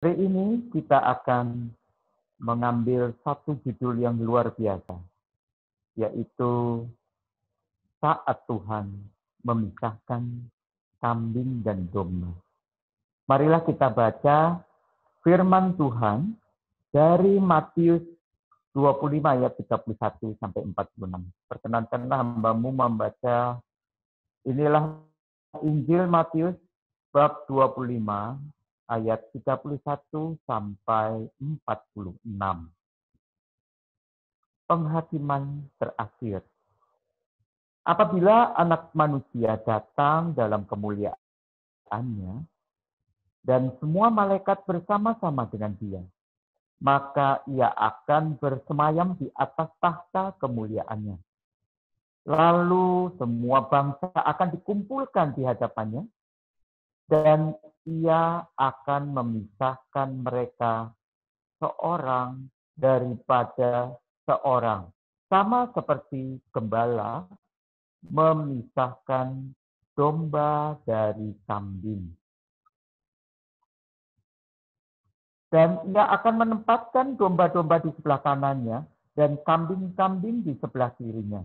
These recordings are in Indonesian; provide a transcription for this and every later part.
Hari ini kita akan mengambil satu judul yang luar biasa, yaitu saat Tuhan memisahkan kambing dan domba. Marilah kita baca firman Tuhan dari Matius 25 ayat 31 sampai 46. Perkenankanlah hambamu membaca, inilah Injil Matius bab 25 ayat 31 sampai 46. Penghakiman terakhir. Apabila Anak Manusia datang dalam kemuliaannya dan semua malaikat bersama-sama dengan Dia, maka Ia akan bersemayam di atas tahta kemuliaannya. Lalu semua bangsa akan dikumpulkan di hadapannya, dan Ia akan memisahkan mereka seorang daripada seorang, sama seperti gembala memisahkan domba dari kambing. Dan Ia akan menempatkan domba-domba di sebelah kanannya dan kambing-kambing di sebelah kirinya.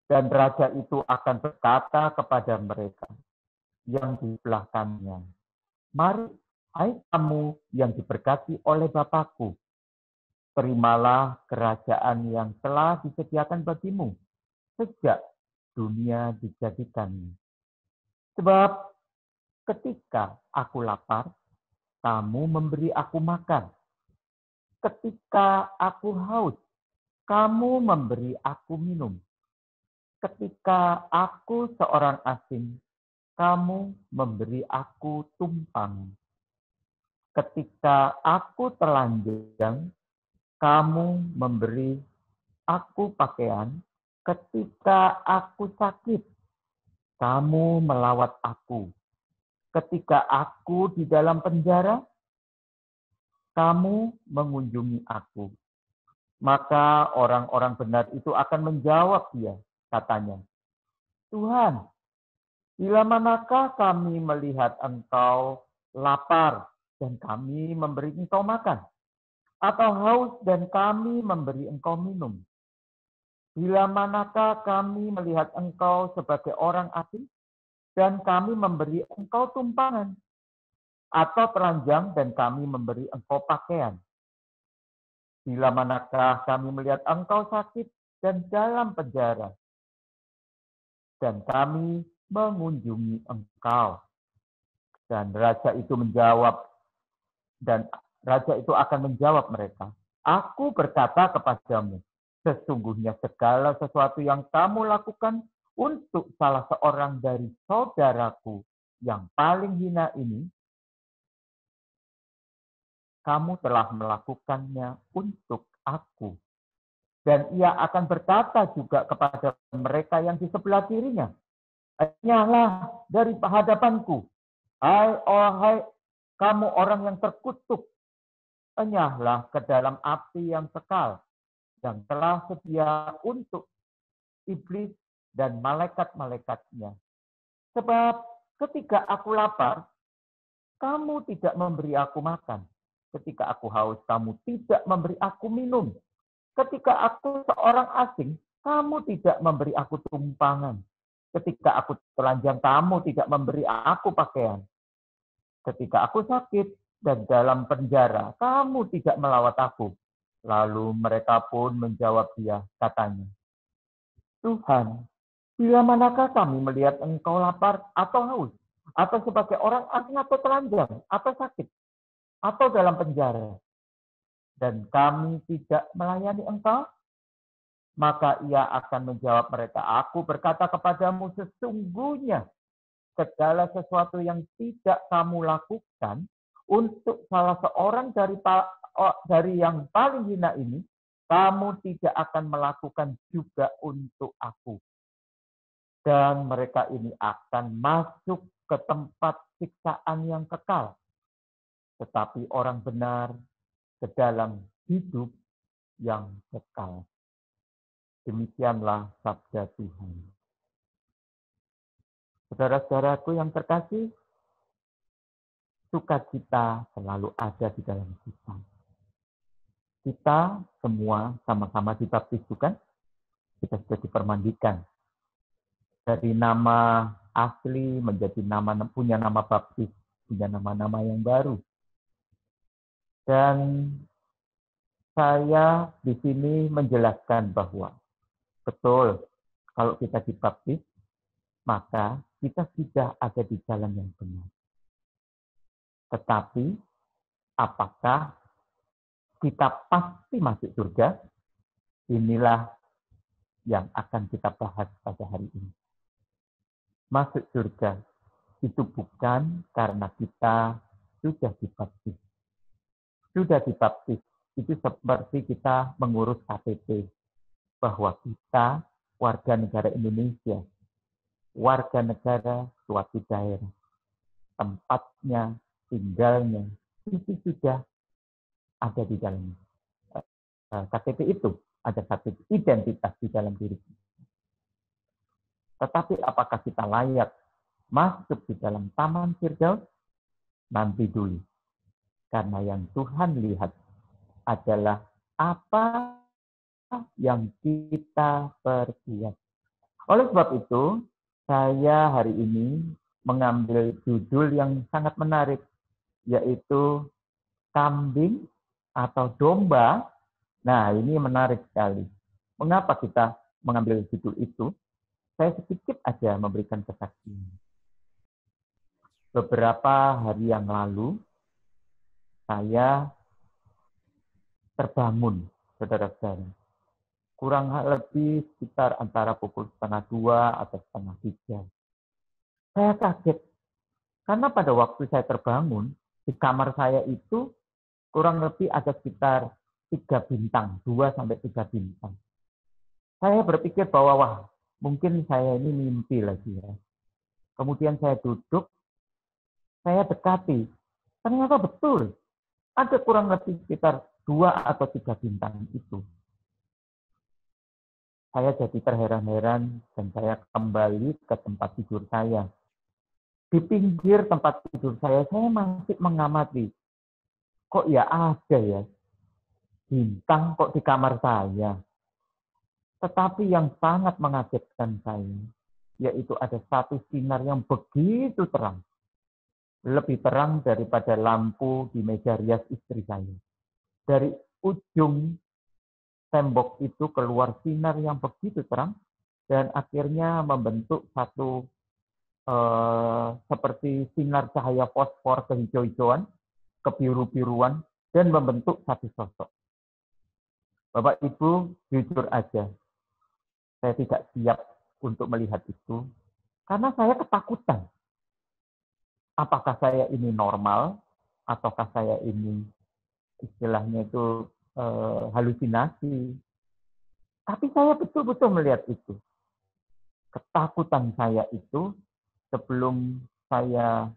Dan raja itu akan berkata kepada mereka yang di sebelah kanannya, "Mari, hai kamu yang diberkati oleh Bapakku, terimalah kerajaan yang telah disediakan bagimu sejak dunia dijadikan. Sebab ketika aku lapar, kamu memberi aku makan. Ketika aku haus, kamu memberi aku minum. Ketika aku seorang asing, kamu memberi aku tumpang. Ketika aku telanjang, kamu memberi aku pakaian. Ketika aku sakit, kamu melawat aku. Ketika aku di dalam penjara, kamu mengunjungi aku." Maka orang-orang benar itu akan menjawab Dia, katanya, "Tuhan, bila manakah kami melihat Engkau lapar dan kami memberi Engkau makan, atau haus dan kami memberi Engkau minum? Bila manakah kami melihat Engkau sebagai orang asing dan kami memberi Engkau tumpangan, atau telanjang dan kami memberi Engkau pakaian? Bila manakah kami melihat Engkau sakit dan dalam penjara, dan kami mengunjungi Engkau?" Dan raja itu akan menjawab mereka, "Aku berkata kepadamu, sesungguhnya segala sesuatu yang kamu lakukan untuk salah seorang dari saudaraku yang paling hina ini, kamu telah melakukannya untuk aku." Dan Ia akan berkata juga kepada mereka yang di sebelah kirinya, "Enyahlah dari hadapanku, hai kamu orang yang terkutuk, enyahlah ke dalam api yang kekal, yang telah sedia untuk iblis dan malaikat-malaikatnya. Sebab ketika aku lapar, kamu tidak memberi aku makan. Ketika aku haus, kamu tidak memberi aku minum. Ketika aku seorang asing, kamu tidak memberi aku tumpangan. Ketika aku telanjang, kamu tidak memberi aku pakaian. Ketika aku sakit dan dalam penjara, kamu tidak melawat aku." Lalu mereka pun menjawab Dia, katanya, "Tuhan, bila manakah kami melihat Engkau lapar atau haus, atau sebagai orang asing atau telanjang, atau sakit, atau dalam penjara, dan kami tidak melayani Engkau?" Maka Ia akan menjawab mereka, "Aku berkata kepadamu, sesungguhnya segala sesuatu yang tidak kamu lakukan untuk salah seorang dari yang paling hina ini, kamu tidak akan melakukan juga untuk aku." Dan mereka ini akan masuk ke tempat siksaan yang kekal, tetapi orang benar ke dalam hidup yang kekal. Demikianlah sabda Tuhan. Saudara-saudaraku yang terkasih, sukacita selalu ada di dalam kita. Kita semua sama-sama dibaptis, bukan? Kita sudah dipermandikan. Dari nama asli menjadi punya nama baptis, punya nama-nama yang baru. Dan saya di sini menjelaskan bahwa betul, kalau kita dibaptis, maka kita sudah ada di jalan yang benar. Tetapi, apakah kita pasti masuk surga? Inilah yang akan kita bahas pada hari ini. Masuk surga itu bukan karena kita sudah dibaptis. Sudah dibaptis itu seperti kita mengurus KTP, bahwa kita warga negara Indonesia, warga negara suatu daerah, tempatnya, tinggalnya, itu sudah ada di dalam KTP itu, ada satu identitas di dalam diri kita. Tetapi apakah kita layak masuk di dalam taman Firdaus? Nanti dulu. Karena yang Tuhan lihat adalah apa yang kita perbuat. Oleh sebab itu, saya hari ini mengambil judul yang sangat menarik, yaitu kambing atau domba. Nah, ini menarik sekali. Mengapa kita mengambil judul itu? Saya sedikit aja memberikan kesaksian. Beberapa hari yang lalu, saya terbangun, saudara-saudara. Kurang lebih sekitar antara pukul 1:30 atau 2:30. Saya kaget, karena pada waktu saya terbangun, di kamar saya itu kurang lebih ada sekitar 3 bintang, 2-3 bintang. Saya berpikir bahwa, wah, mungkin saya ini mimpi lagi ya. Kemudian saya duduk, saya dekati. Ternyata betul, ada kurang lebih sekitar 2 atau 3 bintang itu. Saya jadi terheran-heran dan saya kembali ke tempat tidur saya. Di pinggir tempat tidur saya masih mengamati. Kok ya ada ya bintang kok di kamar saya. Tetapi yang sangat mengagetkan saya, yaitu ada satu sinar yang begitu terang. Lebih terang daripada lampu di meja rias istri saya. Dari ujung tembok itu keluar sinar yang begitu terang, dan akhirnya membentuk satu seperti sinar cahaya fosfor kehijau-hijauan, kebiru-biruan, dan membentuk satu sosok. Bapak Ibu, jujur aja, saya tidak siap untuk melihat itu, karena saya ketakutan. Apakah saya ini normal, ataukah saya ini istilahnya itu halusinasi. Tapi saya betul-betul melihat itu. Ketakutan saya itu, sebelum saya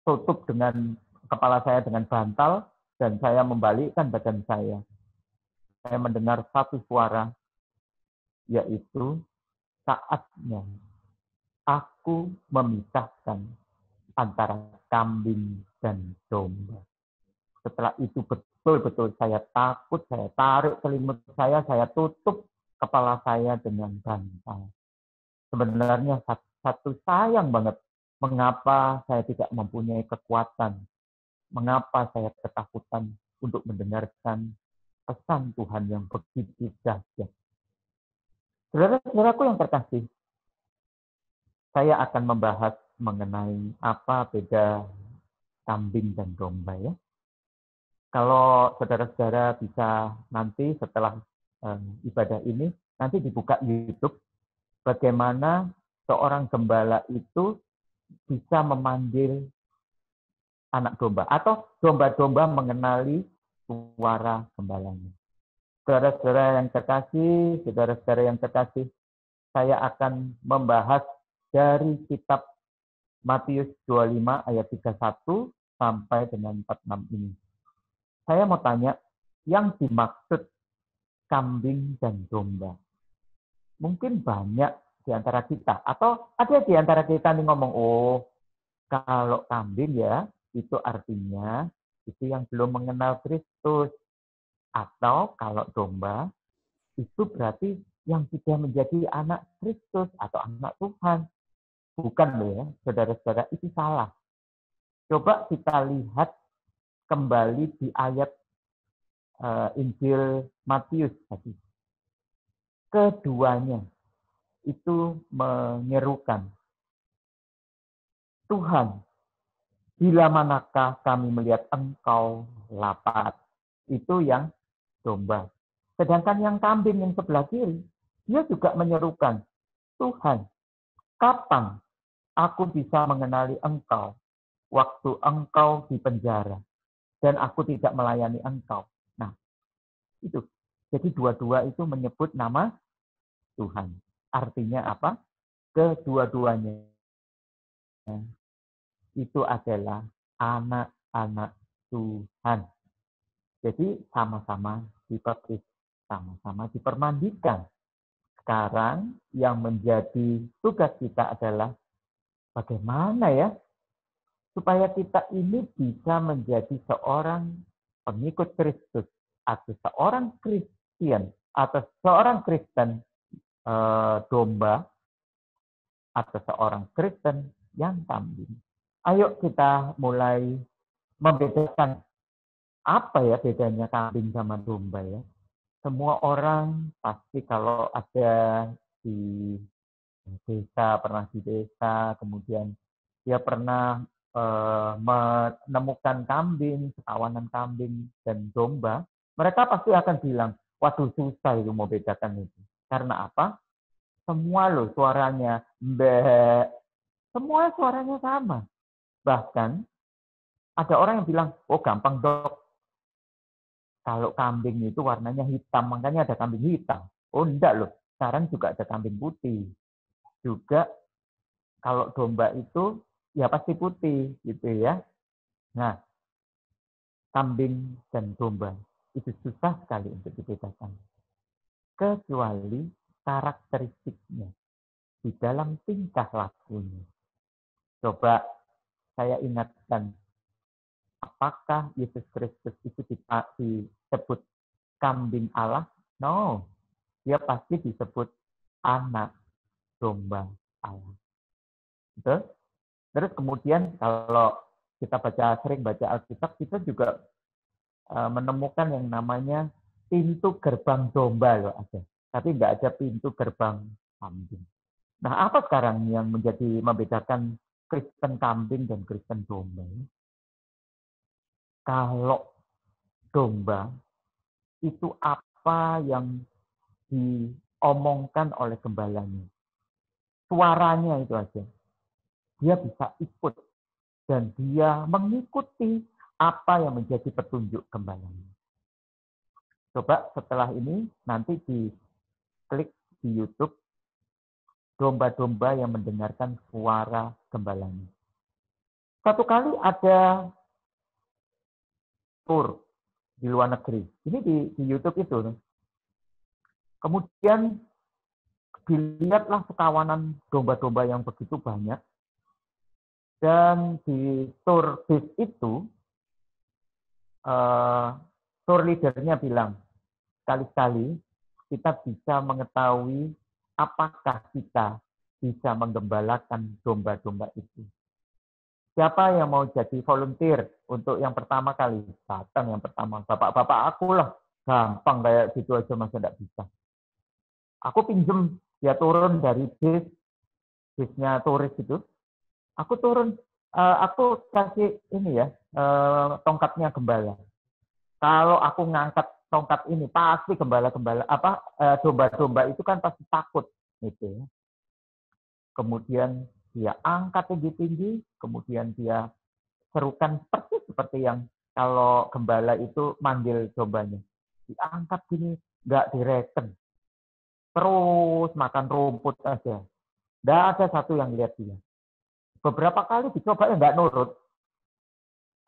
tutup dengan kepala saya dengan bantal, dan saya membalikkan badan saya mendengar satu suara, yaitu saatnya aku memisahkan antara kambing dan domba. Setelah itu betul-betul saya takut, saya tarik selimut saya tutup kepala saya dengan bantal. Sebenarnya satu sayang banget, mengapa saya tidak mempunyai kekuatan, mengapa saya ketakutan untuk mendengarkan pesan Tuhan yang begitu dahsyat. Saudara-saudaraku yang terkasih, saya akan membahas mengenai apa beda kambing dan domba ya. Kalau saudara-saudara bisa nanti setelah ibadah ini, nanti dibuka YouTube, bagaimana seorang gembala itu bisa memanggil anak domba, atau domba-domba mengenali suara gembalanya. Saudara-saudara yang terkasih, saya akan membahas dari kitab Matius 25 ayat 31 sampai dengan 46 ini. Saya mau tanya, yang dimaksud kambing dan domba. Mungkin banyak di antara kita, atau ada di antara kita nih ngomong, oh, kalau kambing ya, itu artinya itu yang belum mengenal Kristus. Atau kalau domba, itu berarti yang sudah menjadi anak Kristus atau anak Tuhan. Bukan loh ya, saudara-saudara, itu salah. Coba kita lihat kembali di ayat Injil Matius tadi. Keduanya itu menyerukan, Tuhan, bila manakah kami melihat Engkau lapar? Itu yang domba. Sedangkan yang kambing yang sebelah kiri, dia juga menyerukan, Tuhan, kapan aku bisa mengenali Engkau waktu Engkau di penjara dan aku tidak melayani Engkau? Nah, itu. Jadi dua-dua itu menyebut nama Tuhan. Artinya apa? Kedua-duanya itu adalah anak-anak Tuhan. Jadi sama-sama dibaptis, sama-sama dipermandikan. Sekarang yang menjadi tugas kita adalah bagaimana ya supaya kita ini bisa menjadi seorang pengikut Kristus atau seorang Kristen atau seorang Kristen domba atau seorang Kristen yang kambing. Ayo kita mulai membedakan apa ya bedanya kambing sama domba ya. Semua orang pasti kalau ada di desa, pernah di desa, kemudian dia pernah menemukan kambing, sekawanan kambing dan domba, mereka pasti akan bilang, waduh susah itu mau bedakan itu. Karena apa? Semua loh suaranya, mbak, semua suaranya sama. Bahkan ada orang yang bilang, oh gampang dok, kalau kambing itu warnanya hitam, makanya ada kambing hitam. Oh enggak loh, sekarang juga ada kambing putih. Juga kalau domba itu ya pasti putih gitu ya. Nah, kambing dan domba itu susah sekali untuk dibedakan. Kecuali karakteristiknya di dalam tingkah lakunya. Coba saya ingatkan, apakah Yesus Kristus itu disebut kambing Allah? No, dia pasti disebut anak domba Allah. Betul? Terus kemudian kalau kita sering baca Alkitab, kita juga menemukan yang namanya pintu gerbang domba loh ada. Tapi nggak ada pintu gerbang kambing. Nah, apa sekarang yang membedakan Kristen kambing dan Kristen domba? Kalau domba itu apa yang diomongkan oleh gembalanya. Suaranya itu aja. Dia bisa ikut dan dia mengikuti apa yang menjadi petunjuk gembalanya. Coba setelah ini nanti diklik di YouTube domba-domba yang mendengarkan suara gembalanya. Satu kali ada tur di luar negeri. Ini di YouTube itu. Kemudian dilihatlah sekawanan domba-domba yang begitu banyak. Dan di tour bis itu, tour leadernya bilang, sekali-kali kita bisa mengetahui apakah kita bisa menggembalakan domba-domba itu. Siapa yang mau jadi volunteer untuk yang pertama kali? Datang yang pertama. Bapak-bapak aku lah. Gampang kayak gitu aja masa tidak bisa. Aku pinjem, dia turun dari bisnya turis itu. Aku turun, aku kasih ini ya, tongkatnya gembala. Kalau aku ngangkat tongkat ini, pasti domba-domba itu kan pasti takut, gitu ya. Kemudian dia angkat tinggi-tinggi, kemudian dia serukan persis seperti yang kalau gembala itu manggil dombanya. Diangkat gini, nggak direken. Terus makan rumput aja. Nggak ada satu yang lihat dia. Beberapa kali dicoba ya nggak nurut.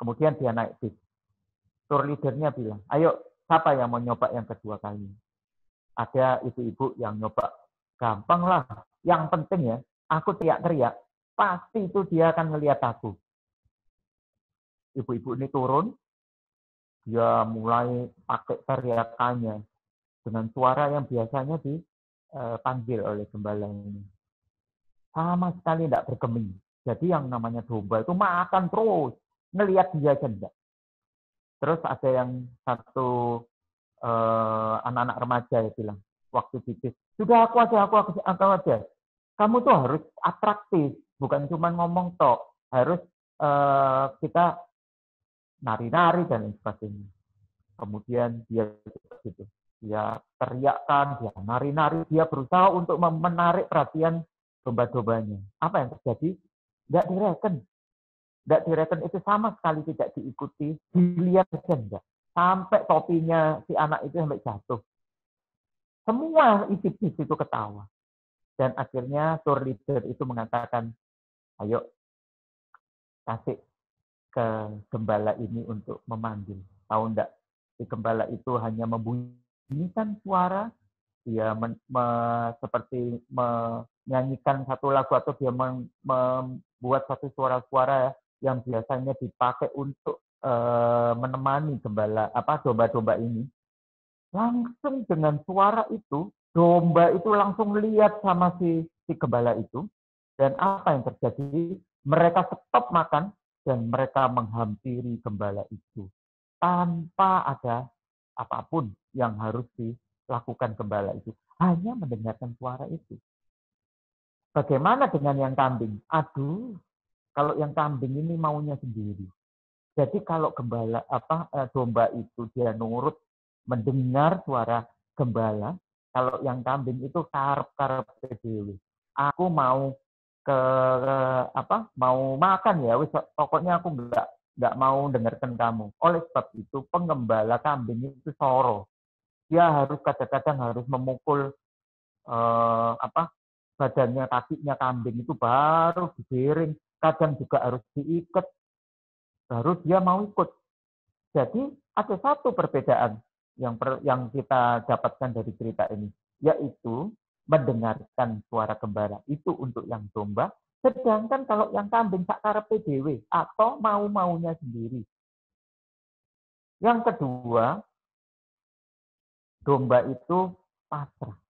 Kemudian dia naik bis. Tour leadernya bilang, ayo siapa yang mau nyoba yang kedua kali? Ada ibu-ibu yang nyoba. Gampang lah. Yang penting ya, aku teriak-teriak, pasti itu dia akan ngelihat aku. ibu-ibu ini turun, dia mulai pakai teriakannya dengan suara yang biasanya dipanggil oleh gembala ini. Sama sekali tidak bergeming. Jadi yang namanya domba itu makan terus, ngelihat dia aja enggak. Terus ada yang satu anak-anak remaja ya bilang, waktu pipis, sudah aku aja. Kamu tuh harus atraktif, bukan cuma ngomong tok, harus kita nari-nari dan lain sebagainya. Kemudian dia gitu, dia teriakkan, dia nari-nari, dia berusaha untuk menarik perhatian domba-dombanya. Apa yang terjadi? Nggak direken. Nggak direken itu sama sekali tidak diikuti, dilihat saja enggak. Sampai topinya si anak itu sampai jatuh. Semua isi bis itu ketawa. Dan akhirnya tour leader itu mengatakan, ayo kasih ke gembala ini untuk memanggil. Tahu enggak? Si gembala itu hanya membunyikan suara, dia seperti menyanyikan satu lagu atau dia membuat satu suara-suara yang biasanya dipakai untuk menemani gembala domba-domba ini. Langsung dengan suara itu, domba itu langsung lihat sama si gembala itu. Dan apa yang terjadi? Mereka stop makan dan mereka menghampiri gembala itu. Tanpa ada apapun yang harus dilakukan gembala itu. Hanya mendengarkan suara itu. Bagaimana dengan yang kambing? Aduh, kalau yang kambing ini maunya sendiri. Jadi kalau domba itu dia nurut mendengar suara gembala, kalau yang kambing itu karep-karep dewe. Aku mau mau makan ya, wis pokoknya aku enggak mau dengarkan kamu. Oleh sebab itu penggembala kambing itu soro. Dia harus kadang-kadang harus memukul badannya, kakinya kambing itu baru digiring, kadang juga harus diikat baru dia mau ikut. Jadi ada satu perbedaan yang kita dapatkan dari cerita ini, yaitu mendengarkan suara gembala itu untuk yang domba, sedangkan kalau yang kambing sak karepe dhewe atau mau-maunya sendiri. Yang kedua, domba itu pasrah.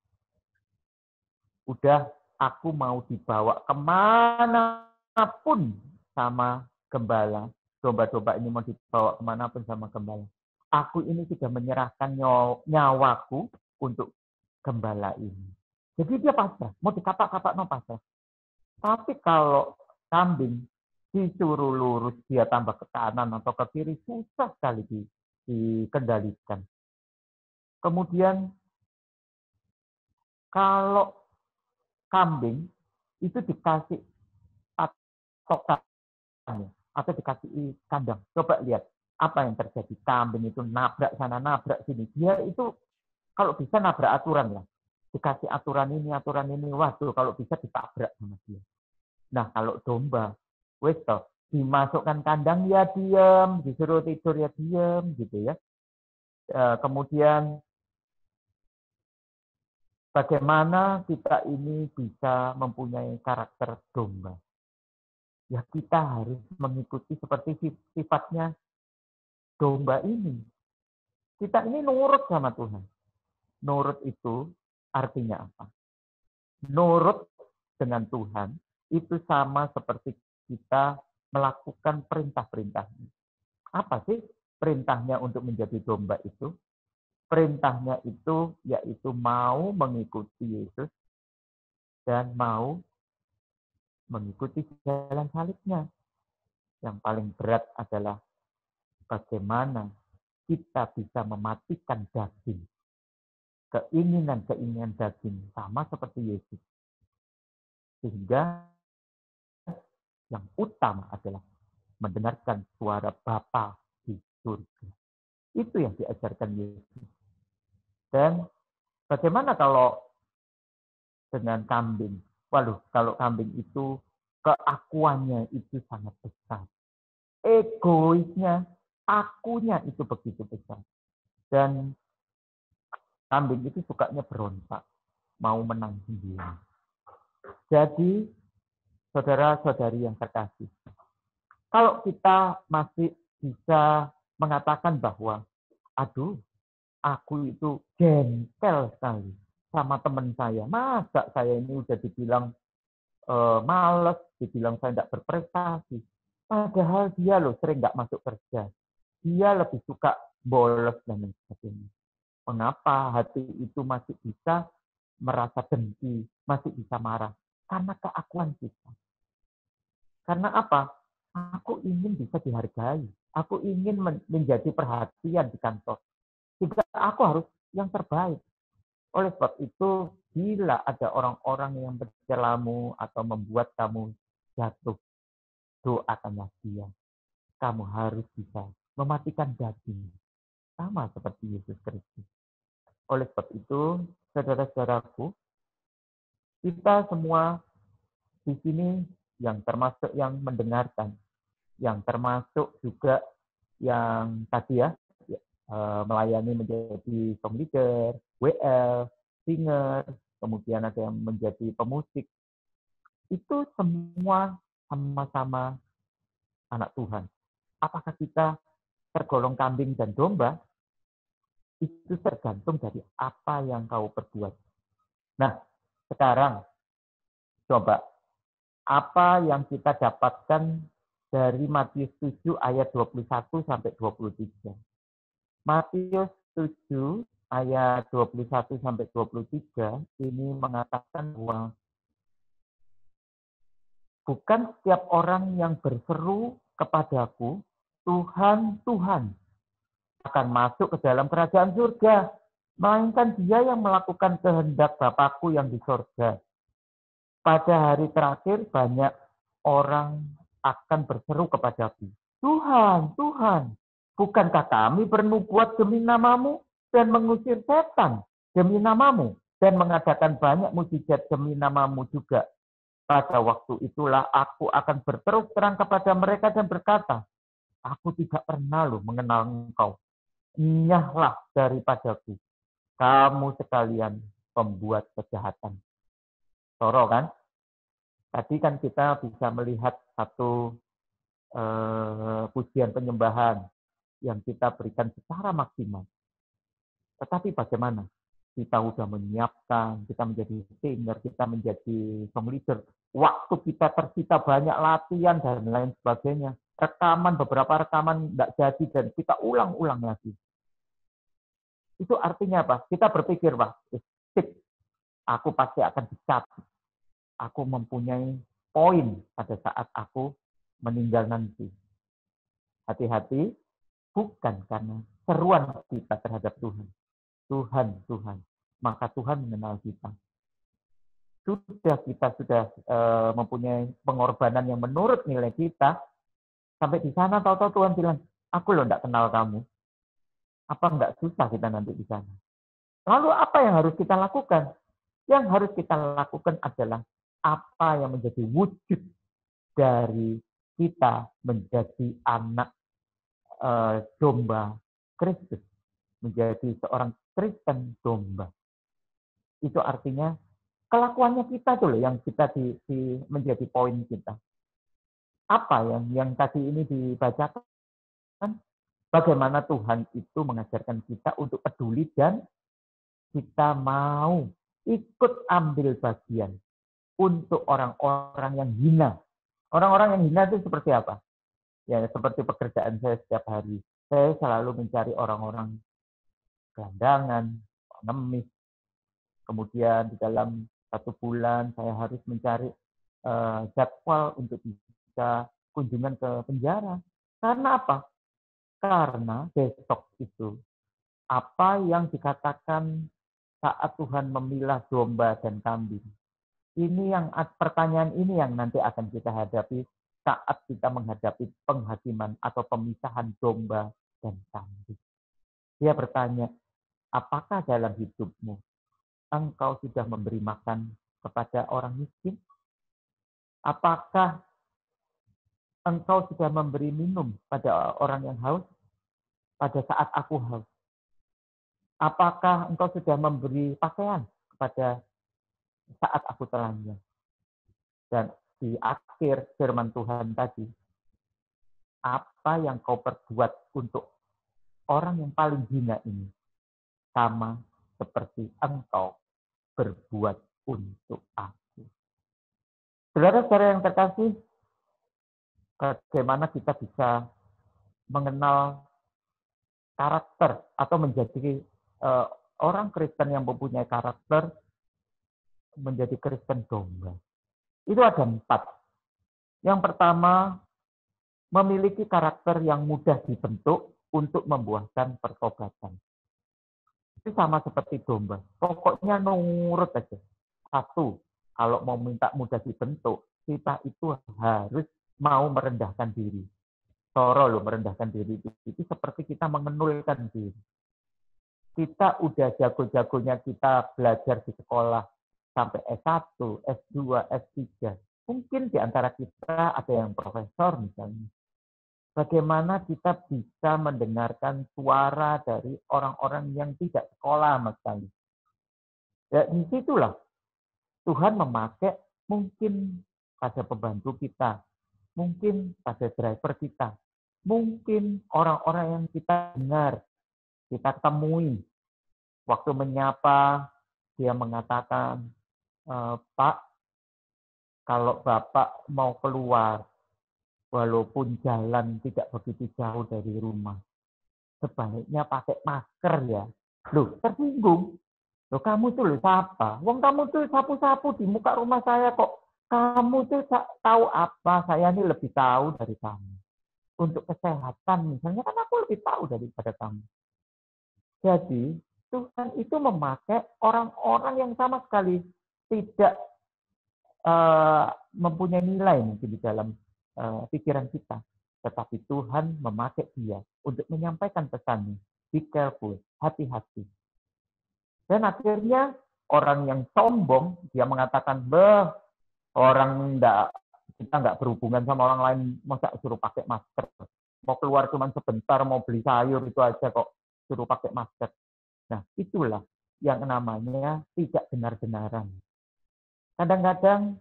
Udah aku mau dibawa kemanapun sama gembala. Domba-domba ini mau dibawa kemanapun sama gembala. Aku ini sudah menyerahkan nyawaku untuk gembala ini. Jadi dia pasrah, mau dikapak-kapak no pasrah. Tapi kalau kambing disuruh lurus, dia tambah ke kanan atau ke kiri, susah sekali dikendalikan. Kemudian kalau kambing itu dikasih patokan atau dikasih kandang. Coba lihat apa yang terjadi. Kambing itu nabrak sana, nabrak sini. Dia itu kalau bisa nabrak aturan lah. Dikasih aturan ini, waduh kalau bisa ditabrak sama dia. Nah kalau domba, wes toh, dimasukkan kandang ya diam, disuruh tidur ya diam gitu ya. Kemudian bagaimana kita ini bisa mempunyai karakter domba? Ya kita harus mengikuti seperti sifatnya domba ini. Kita ini nurut sama Tuhan. Nurut itu artinya apa? Nurut dengan Tuhan itu sama seperti kita melakukan perintah-perintahnya. Apa sih perintahnya untuk menjadi domba itu? Perintahnya itu yaitu mau mengikuti Yesus dan mau mengikuti jalan salibnya. Yang paling berat adalah bagaimana kita bisa mematikan daging. Keinginan-keinginan daging sama seperti Yesus. Sehingga yang utama adalah mendengarkan suara Bapa di surga. Itu yang diajarkan Yesus. Dan bagaimana kalau dengan kambing? Waduh, kalau kambing itu keakuannya itu sangat besar. Egoisnya, akunya itu begitu besar. Dan kambing itu sukanya berontak, mau menang sendiri. Jadi, saudara-saudari yang terkasih, kalau kita masih bisa mengatakan bahwa, aduh, aku itu jengkel sekali sama teman saya. Masa saya ini udah dibilang males, dibilang saya tidak berprestasi. Padahal dia loh sering nggak masuk kerja. Dia lebih suka bolos dan lain sebagainya. Mengapa hati itu masih bisa merasa dengki, masih bisa marah? Karena keakuan kita. Karena apa? Aku ingin bisa dihargai. Aku ingin menjadi perhatian di kantor. Juga aku harus yang terbaik. Oleh sebab itu, bila ada orang-orang yang mencelamu atau membuat kamu jatuh, doakanlah dia. Kamu harus bisa mematikan daging. Sama seperti Yesus Kristus. Oleh sebab itu, saudara-saudaraku, kita semua di sini yang termasuk yang mendengarkan, yang termasuk juga yang tadi ya, melayani menjadi song leader, WL, singer, kemudian ada yang menjadi pemusik, itu semua sama-sama anak Tuhan. Apakah kita tergolong kambing dan domba? Itu tergantung dari apa yang kau perbuat. Nah, sekarang coba apa yang kita dapatkan dari Matius 7 ayat 21 sampai 23. Matius 7 ayat 21 sampai 23 ini mengatakan bahwa bukan setiap orang yang berseru kepadaku, Tuhan, Tuhan, akan masuk ke dalam kerajaan surga, melainkan dia yang melakukan kehendak Bapakku yang di surga. Pada hari terakhir banyak orang akan berseru kepadaku, Tuhan, Tuhan, bukankah kami bernubuat demi namamu dan mengusir setan demi namamu dan mengadakan banyak mukjizat demi namamu juga? Pada waktu itulah aku akan berterus terang kepada mereka dan berkata, aku tidak pernah loh mengenal engkau. Enyahlah daripadaku, kamu sekalian pembuat kejahatan. Toro kan? Tadi kan kita bisa melihat satu pujian penyembahan yang kita berikan secara maksimal. Tetapi bagaimana? Kita sudah menyiapkan, kita menjadi singer, kita menjadi song leader. Waktu kita tersita banyak latihan dan lain sebagainya. Beberapa rekaman tidak jadi dan kita ulang-ulang lagi. Itu artinya apa? Kita berpikir, aku pasti akan dicatat. Aku mempunyai poin pada saat aku meninggal nanti. Hati-hati, bukan karena seruan kita terhadap Tuhan. Tuhan. Maka Tuhan mengenal kita. Kita sudah mempunyai pengorbanan yang menurut nilai kita, sampai di sana tahu-tahu Tuhan bilang, aku loh enggak kenal kamu. Apa enggak susah kita nanti di sana? Lalu apa yang harus kita lakukan? Yang harus kita lakukan adalah apa yang menjadi wujud dari kita menjadi anak domba Kristus, menjadi seorang Kristen domba. Itu artinya kelakuannya kita tuh loh yang kita menjadi poin kita. Apa yang tadi ini dibacakan? Bagaimana Tuhan itu mengajarkan kita untuk peduli dan kita mau ikut ambil bagian untuk orang-orang yang hina. Orang-orang yang hina itu seperti apa? Ya, seperti pekerjaan saya setiap hari. Saya selalu mencari orang-orang gelandangan, pengemis. Kemudian di dalam 1 bulan saya harus mencari jadwal untuk bisa kunjungan ke penjara. Karena apa? Karena besok itu apa yang dikatakan saat Tuhan memilah domba dan kambing. Pertanyaan ini yang nanti akan kita hadapi saat kita menghadapi penghakiman atau pemisahan domba dan kambing. Dia bertanya, apakah dalam hidupmu engkau sudah memberi makan kepada orang miskin? Apakah engkau sudah memberi minum pada orang yang haus pada saat aku haus? Apakah engkau sudah memberi pakaian kepada saat aku telanjang? Dan di akhir firman Tuhan tadi, apa yang kau perbuat untuk orang yang paling hina ini sama seperti engkau berbuat untuk aku. Saudara-saudara yang terkasih, bagaimana kita bisa mengenal karakter atau menjadi orang Kristen yang mempunyai karakter, menjadi Kristen domba. Itu ada 4. Yang pertama, memiliki karakter yang mudah dibentuk untuk membuahkan pertobatan. Itu sama seperti domba. Pokoknya nurut aja. 1, kalau mau minta mudah dibentuk, kita itu harus mau merendahkan diri. Toro loh, merendahkan diri itu seperti kita mengenulkan diri. Kita udah jago-jagonya kita belajar di sekolah sampai S1, S2, S3. Mungkin di antara kita ada yang profesor misalnya. Bagaimana kita bisa mendengarkan suara dari orang-orang yang tidak sekolah sama sekali. Ya, disitulah Tuhan memakai mungkin pada pembantu kita, mungkin pada driver kita, mungkin orang-orang yang kita dengar, kita temui. Waktu menyapa, dia mengatakan, Pak, kalau Bapak mau keluar, walaupun jalan tidak begitu jauh dari rumah, sebaiknya pakai masker ya. Loh, tersinggung. Loh, kamu tuh loh siapa? Wong kamu tuh sapu-sapu di muka rumah saya kok. Kamu tuh tahu apa? Saya ini lebih tahu dari kamu. Untuk kesehatan misalnya kan aku lebih tahu daripada kamu. Jadi Tuhan itu memakai orang-orang yang sama sekali tidak mempunyai nilai mungkin di dalam pikiran kita. Tetapi Tuhan memakai dia untuk menyampaikan pesannya. Be careful, hati-hati. Dan akhirnya orang yang sombong, dia mengatakan, orang kita nggak berhubungan sama orang lain, masa suruh pakai masker. Mau keluar cuma sebentar, mau beli sayur itu aja kok suruh pakai masker. Nah, itulah yang namanya tidak benar-benaran. Kadang-kadang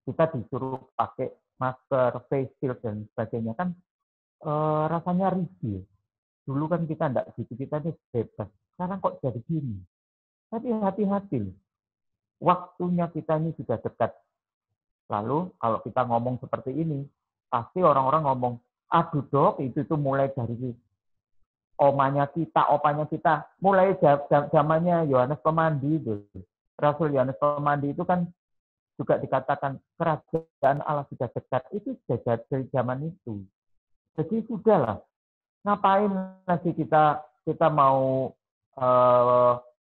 kita disuruh pakai masker, face shield, dan sebagainya. Kan rasanya risih. Dulu kan kita enggak gitu, kita ini bebas. Sekarang kok jadi gini? Tapi hati-hati. Waktunya kita ini sudah dekat. Lalu kalau kita ngomong seperti ini, pasti orang-orang ngomong, aduh dok, itu tuh mulai dari omanya kita, opanya kita, mulai zamannya Yohanes Pemandi itu. Rasul Yohanes Pemandi itu kan juga dikatakan kerajaan Allah sudah dekat. Itu sudah dari zaman itu. Jadi sudahlah. Ngapain nanti kita mau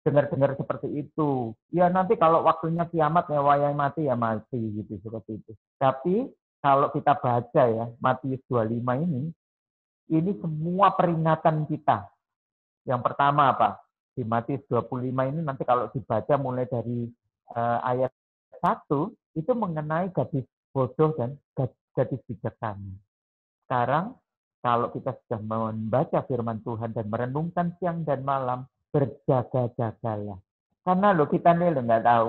dengar-dengar seperti itu? Ya nanti kalau waktunya kiamat ya wayang mati ya mati gitu seperti itu. Tapi kalau kita baca ya Matius 25 ini semua peringatan kita. Yang pertama apa? Di Matius 25 ini nanti kalau dibaca mulai dari ayat 1 itu mengenai gadis bodoh dan gadis bijaksana. Sekarang kalau kita sudah membaca firman Tuhan dan merenungkan siang dan malam, berjaga-jagalah. Karena kita ini nggak tahu.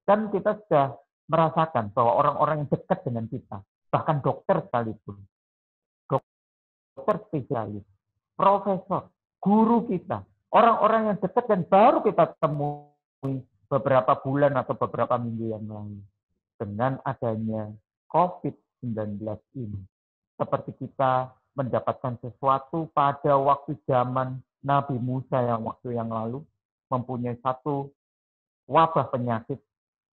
Kan kita sudah merasakan bahwa orang-orang yang dekat dengan kita, bahkan dokter sekalipun, dokter spesialis, profesor, guru kita, orang-orang yang dekat dan baru kita temui beberapa bulan atau beberapa minggu yang lalu. Dengan adanya COVID-19 ini, seperti kita mendapatkan sesuatu pada waktu zaman Nabi Musa yang waktu yang lalu, mempunyai satu wabah penyakit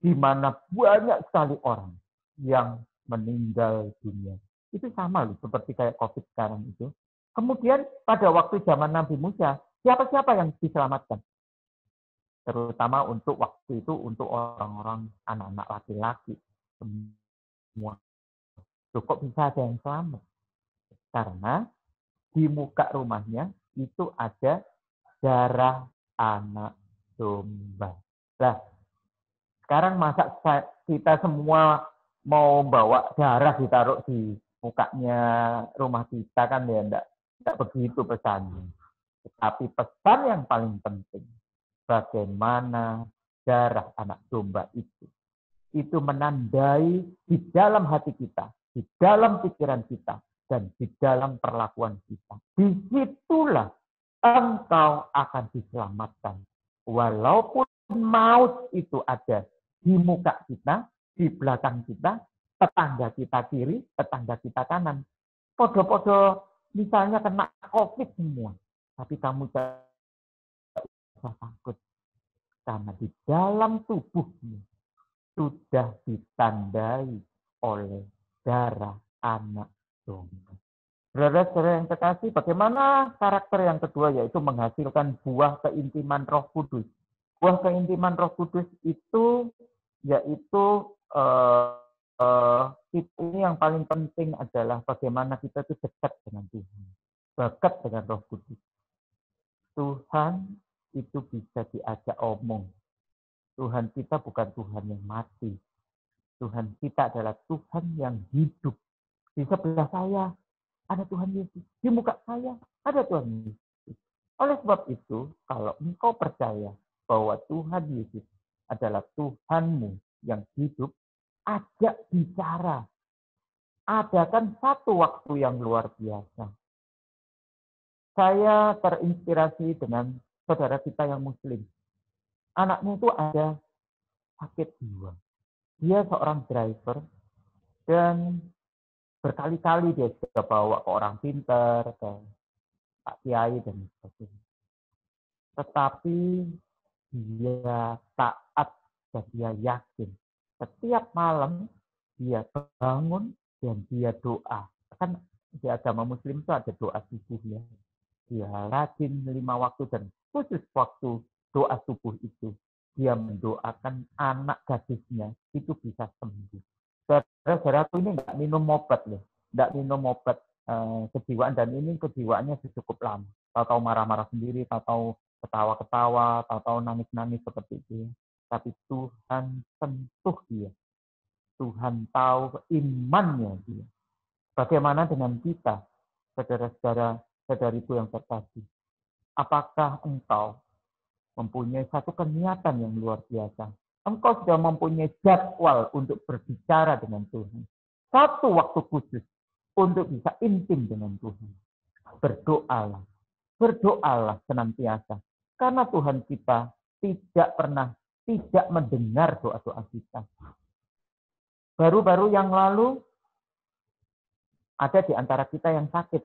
di mana banyak sekali orang yang meninggal dunia. Itu sama loh, seperti kayak COVID sekarang itu. Kemudian pada waktu zaman Nabi Musa, siapa-siapa yang diselamatkan? Terutama untuk waktu itu untuk orang-orang anak-anak laki-laki. Semua. Loh, kok bisa ada yang selamat? Karena di muka rumahnya itu ada darah anak domba. Nah, sekarang masa kita semua mau bawa darah ditaruh di mukanya rumah kita kan ya enggak begitu pesannya. Tapi pesan yang paling penting, bagaimana darah anak domba itu menandai di dalam hati kita, di dalam pikiran kita, dan di dalam perlakuan kita. Disitulah engkau akan diselamatkan. Walaupun maut itu ada di muka kita, di belakang kita, tetangga kita kiri, tetangga kita kanan. Podo-podo misalnya kena COVID semua. Tapi kamu jangan takut. Karena di dalam tubuhmu sudah ditandai oleh darah anak domba. Saudara-saudara yang terkasih, bagaimana karakter yang kedua, yaitu menghasilkan buah keintiman Roh Kudus. Buah keintiman Roh Kudus itu yaitu ini yang paling penting adalah bagaimana kita itu dekat dengan Tuhan, dekat dengan Roh Kudus. Tuhan itu bisa diajak omong. Tuhan kita bukan Tuhan yang mati. Tuhan kita adalah Tuhan yang hidup. Di sebelah saya ada Tuhan Yesus. Di muka saya ada Tuhan Yesus. Oleh sebab itu, kalau engkau percaya bahwa Tuhan Yesus adalah Tuhanmu yang hidup, ajak bicara. Adakan satu waktu yang luar biasa. Saya terinspirasi dengan saudara kita yang Muslim. Anaknya itu ada sakit jiwa. Dia seorang driver dan berkali-kali dia sudah bawa ke orang pintar, ke Pak Kiai dan sebagainya. Tetapi dia taat dan dia yakin. Setiap malam dia bangun dan dia doa. Kan di agama Muslim itu ada doa subuh ya. Dia rajin 5 waktu dan khusus waktu doa subuh itu dia mendoakan anak gadisnya itu bisa sembuh. Saudara-saudaraku ini nggak minum obat loh, nggak minum obat kejiwaan, dan ini kejiwaannya cukup lama. Tahu-tahu marah-marah sendiri, tahu-tahu ketawa-ketawa, tahu-tahu nangis-nangis seperti itu. Tapi Tuhan sentuh dia. Tuhan tahu imannya dia. Bagaimana dengan kita, saudara-saudara, saudariku yang terkasih? Apakah engkau mempunyai satu keniatan yang luar biasa? Engkau sudah mempunyai jadwal untuk berbicara dengan Tuhan. Satu waktu khusus untuk bisa intim dengan Tuhan. Berdoalah. Berdoalah senantiasa. Karena Tuhan kita tidak pernah tidak mendengar doa-doa kita. Baru-baru yang lalu, ada di antara kita yang sakit.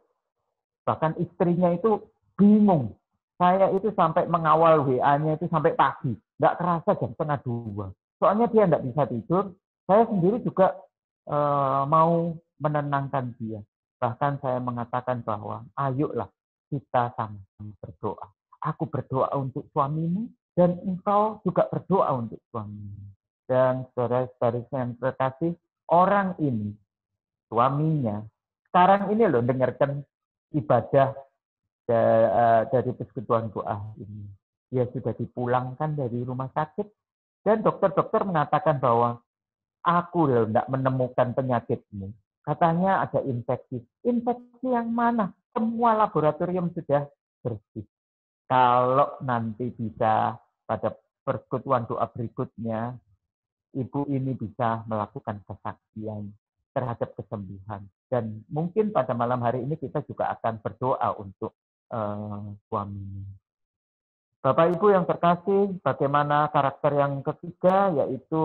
Bahkan istrinya itu bingung. Saya itu sampai mengawal WA-nya itu sampai pagi. Nggak kerasa jam 1:30. Soalnya dia nggak bisa tidur. Saya sendiri juga mau menenangkan dia. Bahkan saya mengatakan bahwa ayolah kita sama-sama berdoa. Aku berdoa untuk suamimu dan engkau juga berdoa untuk suamimu. Dan saudara-saudara yang terkasih, orang ini, suaminya, sekarang ini loh dengarkan ibadah dari persekutuan doa ini. Dia sudah dipulangkan dari rumah sakit dan dokter-dokter mengatakan bahwa aku tidak menemukan penyakitmu. Katanya ada infeksi. Infeksi yang mana? Semua laboratorium sudah bersih. Kalau nanti bisa pada persekutuan doa berikutnya, ibu ini bisa melakukan kesaksian terhadap kesembuhan. Dan mungkin pada malam hari ini kita juga akan berdoa untuk suaminya. Bapak Ibu yang terkasih, bagaimana karakter yang ketiga, yaitu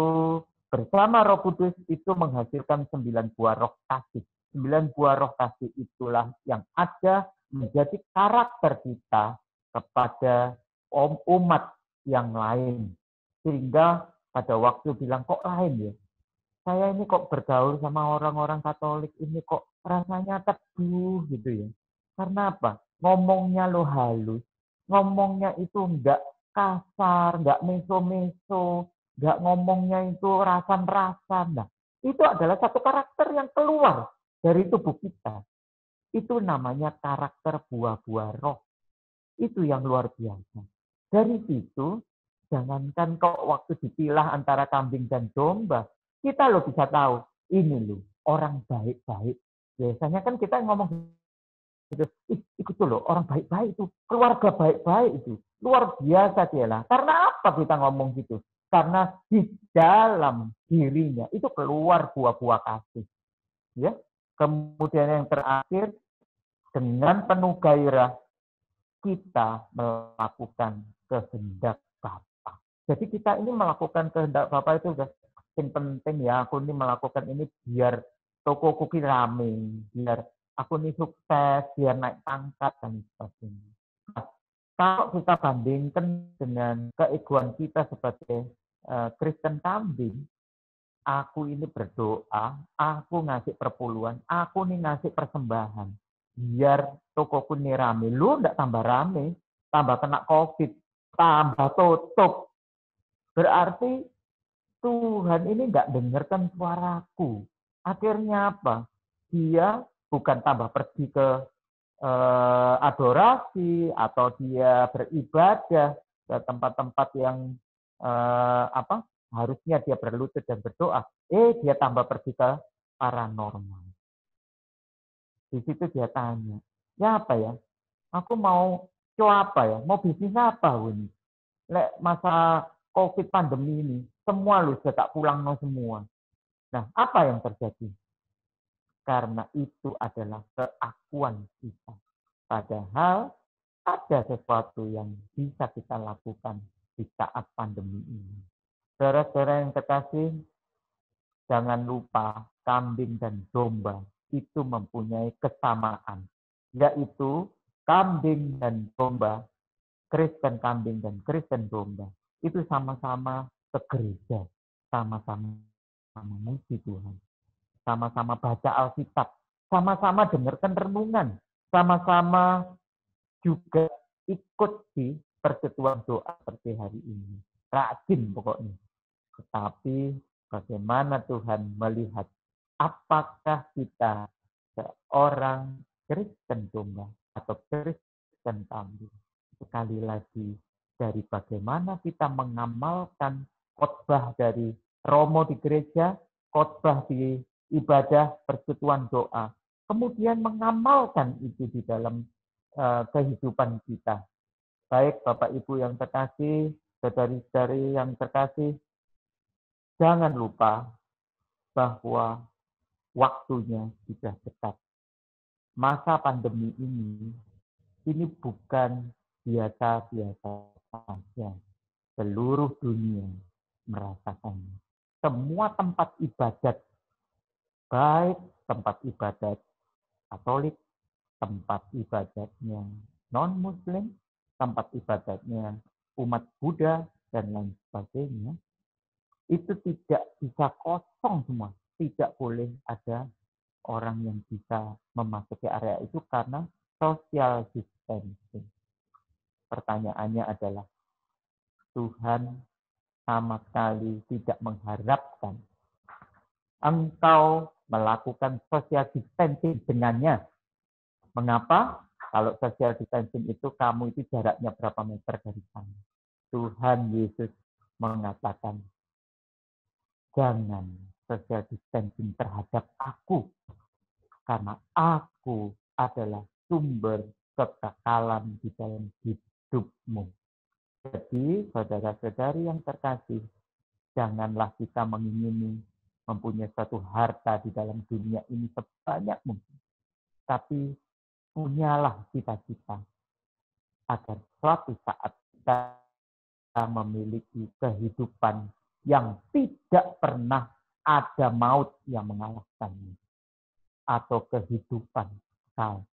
bersama Roh Kudus itu menghasilkan 9 buah roh kasih. 9 buah roh kasih itulah yang ada menjadi karakter kita kepada umat yang lain. Sehingga pada waktu bilang, kok lain ya? Saya ini kok bergaul sama orang-orang Katolik, ini kok rasanya teduh gitu ya. Karena apa? Ngomongnya lo halus. Ngomongnya itu enggak kasar, enggak meso-meso, enggak ngomongnya itu rasan-rasan. Nah, itu adalah satu karakter yang keluar dari tubuh kita. Itu namanya karakter buah-buah roh. Itu yang luar biasa. Dari situ, jangankan kok waktu dipilah antara kambing dan domba, kita lo bisa tahu, ini lo orang baik-baik. Biasanya kan kita ngomong gitu, itu loh orang baik-baik itu, keluarga baik-baik itu, luar biasa dia lah. Karena apa kita ngomong gitu? Karena di dalam dirinya itu keluar buah-buah kasih, ya. Kemudian yang terakhir, dengan penuh gairah kita melakukan kehendak Bapa. Jadi kita ini melakukan kehendak Bapa itu udah penting ya. Aku ini melakukan ini biar tokoku ini rame, biar aku ini sukses, biar naik pangkat dan sebagainya. Nah, kalau kita bandingkan dengan keegoan kita sebagai Kristen kambing, aku ini berdoa, aku ngasih perpuluhan, aku nih ngasih persembahan. Biar tokoku ini rame. Lu enggak tambah rame, tambah kena COVID, tambah tutup. Berarti Tuhan ini enggak dengarkan suaraku. Akhirnya apa? Dia bukan tambah pergi ke adorasi atau dia beribadah ke tempat-tempat yang apa harusnya dia berlutut dan berdoa, dia tambah pergi ke paranormal. Di situ dia tanya, ya apa ya? Aku mau coba apa ya? Mau bisnis apa ini? Lek masa COVID pandemi ini, semua lu sudah tak pulang no semua. Nah, apa yang terjadi? Karena itu adalah keakuan kita. Padahal ada sesuatu yang bisa kita lakukan di saat pandemi ini. Saudara-saudara yang terkasih, jangan lupa kambing dan domba itu mempunyai kesamaan, yaitu kambing dan domba, Kristen kambing dan Kristen domba, itu sama-sama ke gereja, sama-sama memuji Tuhan, sama-sama baca Alkitab, sama-sama dengarkan renungan, sama-sama juga ikut di persekutuan doa seperti hari ini. Rajin pokoknya. Tetapi bagaimana Tuhan melihat apakah kita seorang Kristen domba atau Kristen kambing. Sekali lagi, dari bagaimana kita mengamalkan khotbah dari Romo di gereja, khotbah di ibadah persekutuan doa, kemudian mengamalkan itu di dalam kehidupan kita. Baik Bapak Ibu yang terkasih, saudari-saudari yang terkasih, jangan lupa bahwa waktunya sudah dekat. Masa pandemi ini bukan biasa-biasa saja. Seluruh dunia merasakannya. Semua tempat ibadat, baik tempat ibadat Katolik, tempat ibadatnya non-Muslim, tempat ibadatnya umat Buddha, dan lain sebagainya, itu tidak bisa kosong semua. Tidak boleh ada orang yang bisa memasuki area itu karena social distancing. Pertanyaannya adalah, Tuhan sama sekali tidak mengharapkan engkau melakukan social distancing dengannya. Mengapa? Kalau social distancing itu kamu itu jaraknya berapa meter dari sana. Tuhan Yesus mengatakan, jangan social distancing terhadap aku, karena aku adalah sumber kekekalan di dalam hidupmu. Jadi, saudara-saudari yang terkasih, janganlah kita mengingini mempunyai satu harta di dalam dunia ini sebanyak mungkin. Tapi punyalah cita-cita agar suatu saat kita memiliki kehidupan yang tidak pernah ada maut yang mengalahkannya, atau kehidupan kekal.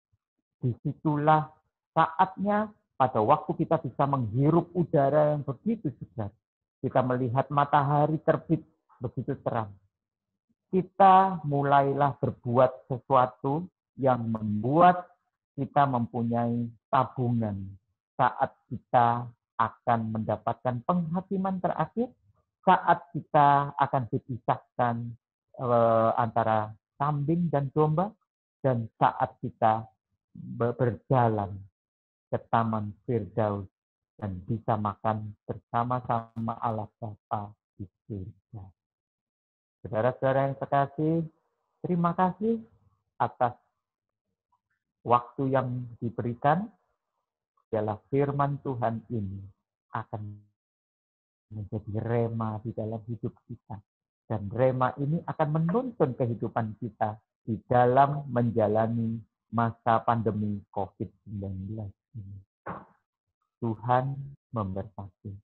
Disitulah saatnya pada waktu kita bisa menghirup udara yang begitu segar. Kita melihat matahari terbit begitu terang. Kita mulailah berbuat sesuatu yang membuat kita mempunyai tabungan saat kita akan mendapatkan penghakiman terakhir, saat kita akan dipisahkan antara kambing dan domba, dan saat kita berjalan ke Taman Firdaus dan bisa makan bersama-sama Allah Bapa di surga. Saudara-saudara yang terkasih, terima kasih atas waktu yang diberikan. Ialah firman Tuhan ini akan menjadi rema di dalam hidup kita. Dan rema ini akan menuntun kehidupan kita di dalam menjalani masa pandemi COVID-19 ini. Tuhan memberkati.